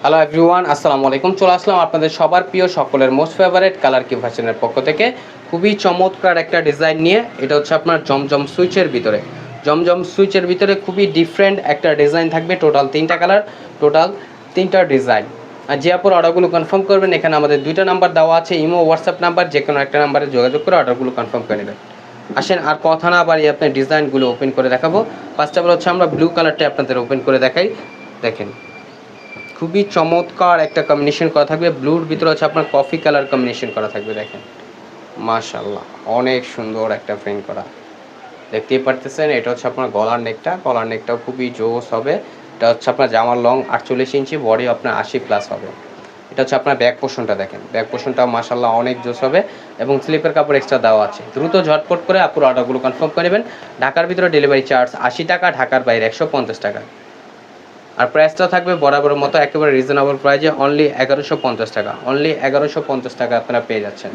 Hello everyone, আসসালামু আলাইকুম। চলে আসলাম আপনাদের সবার প্রিয় সকলের মোস্ট ফেভারিট কালার কিউ ফ্যাশনের পক্ষ থেকে খুবই চমৎকার একটা ডিজাইন নিয়ে। এটা হচ্ছে আপনার জমজম সুইচের ভিতরে, জমজম সুইচের ভিতরে খুবই ডিফারেন্ট একটা ডিজাইন থাকবে। টোটাল 3টা কালার, টোটাল 3টা ডিজাইন। আর যে আপনার অর্ডারগুলো কনফার্ম করবেন, এখানে আমাদের 2টা নাম্বার দেওয়া আছে, ইমো হোয়াটসঅ্যাপ নাম্বার, যে কোনো একটা নাম্বারে যোগাযোগ করে অর্ডারগুলো কনফার্ম করে নেবেন। আসেন আর কথা না বাড়িয়ে আপনার ডিজাইনগুলো ওপেন করে দেখাবো। ফার্স্ট অফ অল হচ্ছে আমরা ব্লু কালারটা আপনাদের ওপেন করে দেখাই। দেখেন খুবই চমৎকার একটা কম্বিনেশন করা থাকবে। ব্লুর ভিতরে হচ্ছে আপনার কফি কালার কম্বিনেশন করা থাকবে। দেখেন মাশাআল্লাহ, অনেক সুন্দর একটা প্রিন্ট করা, দেখতেই পারতেছেন। এটা হচ্ছে আপনার গলার নেকটা, গলার নেকটাও খুবই জোস হবে। এটা হচ্ছে আপনার জামার লং 48 ইঞ্চি, বডি আপনার 80+ হবে। এটা হচ্ছে আপনার ব্যাক পোর্শনটা, দেখেন ব্যাক পোর্শনটাও মাশাআল্লাহ অনেক জোস হবে এবং স্লিপের কাপড় এক্সট্রা দেওয়া আছে। দ্রুত ঝটপট করে আপনার অর্ডারগুলো কনফার্ম করে নেবেন। ঢাকার ভিতরে ডেলিভারি চার্জ 80 টাকা, ঢাকার বাইরে 150 টাকা। আর প্রাইসটা থাকবে বরাবরের মতো একেবারে রিজনেবল প্রাইসে, অনলি 1150 টাকা, অনলি 1150 টাকা আপনারা পেয়ে যাচ্ছেন।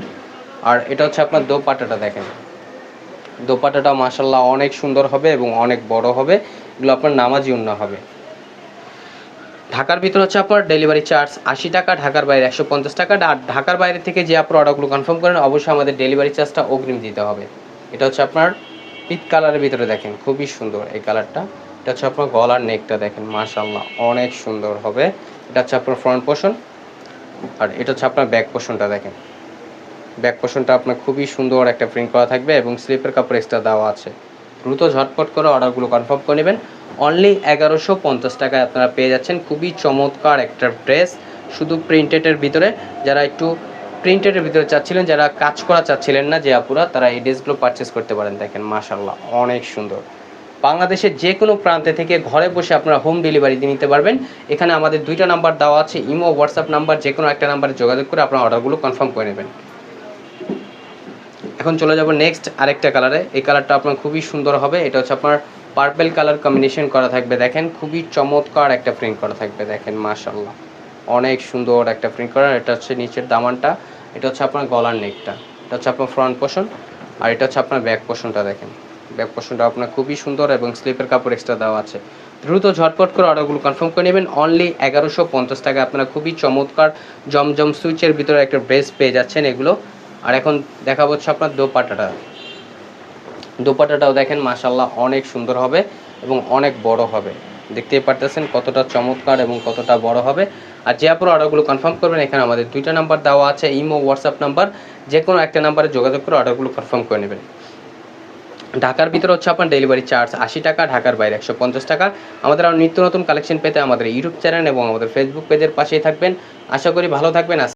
আর এটা হচ্ছে আপনার দোপাট্টাটা, দেখেন দোপাট্টাটা মাশাআল্লাহ অনেক সুন্দর হবে এবং অনেক বড় হবে। এগুলো আপনার নামাজি ওড়না হবে। ঢাকার ভিতরে হচ্ছে আপনার ডেলিভারি চার্জ 80 টাকা, ঢাকার বাইরে 150 টাকা। আর ঢাকার বাইরে থেকে যে আপনার অর্ডারগুলো কনফার্ম করেন, অবশ্যই আমাদের ডেলিভারি চার্জটা অগ্রিম দিতে হবে। এটা হচ্ছে আপনার পিচ কালারের ভিতরে, দেখেন খুবই সুন্দর এই কালারটা। এটা হচ্ছে আপনার গলার নেকটা, দেখেন মাশাআল্লাহ অনেক সুন্দর হবে। এটা হচ্ছে আপনার ফ্রন্ট পোর্শন, আর এটা হচ্ছে আপনার ব্যাক পোর্শনটা। দেখেন ব্যাক পোর্শনটা আপনার খুবই সুন্দর একটা প্রিন্ট করা থাকবে এবং স্লিপের কাপড় এক্সট্রা দেওয়া আছে। দ্রুত ঝটপট করে অর্ডারগুলো কনফার্ম করে নেবেন। অনলি 1150 টাকায় আপনারা পেয়ে যাচ্ছেন খুবই চমৎকার একটা ড্রেস, শুধু প্রিন্টেডের ভিতরে। যারা একটু প্রিন্টেডের ভিতরে চাচ্ছিলেন, যারা কাজ করা চাচ্ছিলেন না যে আপুরা, তারা এই ড্রেসগুলো পারচেস করতে পারেন। দেখেন মাশাআল্লাহ অনেক সুন্দর। বাংলাদেশের যে কোনো প্রান্তে থেকে ঘরে বসে আপনারা হোম ডেলিভারি দিয়ে নিতে পারবেন। এখানে আমাদের 2টা নাম্বার দেওয়া আছে, ইমো হোয়াটসঅ্যাপ নাম্বার, যে কোনো একটা নাম্বারে যোগাযোগ করে আপনার অর্ডারগুলো কনফার্ম করে নেবেন। এখন চলে যাব নেক্সট আরেকটা কালারে। এই কালারটা আপনার খুবই সুন্দর হবে। এটা হচ্ছে আপনার পার্পল কালার কম্বিনেশন করা থাকবে। দেখেন খুবই চমৎকার একটা প্রিন্ট করা থাকবে। দেখেন মাশাআল্লাহ অনেক সুন্দর একটা প্রিন্ট করা। এটা হচ্ছে নিচের দামানটা, এটা হচ্ছে আপনার গলার নেকটা, এটা হচ্ছে আপনার ফ্রন্ট পোর্শন, আর এটা হচ্ছে আপনার ব্যাক পোর্শনটা। দেখেন ব্যাক পোর্শনটা আপনার খুবই সুন্দর এবং স্লিপের কাপড় এক্সট্রা দেওয়া আছে। দ্রুত ঝটপট করে অর্ডারগুলো কনফার্ম করে নেবেন। অনলি 1150 টাকা আপনারা খুবই চমৎকার জমজম সুইচের ভিতরে একটা ড্রেস পেয়ে যাচ্ছেন এগুলো। আর এখন দেখাবো হচ্ছে আপনার দোপাট্টাটা। দোপাট্টাটাও দেখেন মাশাআল্লাহ অনেক সুন্দর হবে এবং অনেক বড় হবে। দেখতেই পারতেছেন কতটা চমৎকার এবং কতটা বড় হবে। আর যে আপনারা অর্ডারগুলো কনফার্ম করবেন, এখানে আমাদের 2টা নাম্বার দেওয়া আছে, ইমো হোয়াটসঅ্যাপ নাম্বার, যে কোনো একটা নাম্বারে যোগাযোগ করে অর্ডারগুলো কনফার্ম করে নেবেন। ঢাকার ভিতরে হচ্ছে আপনার ডেলিভারি চার্জ 80 টাকা, ঢাকার বাইরে 150 টাকা। আমাদের আর নিত্য নতুন কালেকশন পেতে আমাদের ইউটিউব চ্যানেল এবং আমাদের ফেসবুক পেজের পাশেই থাকবেন। আশা করি ভালো থাকবেন।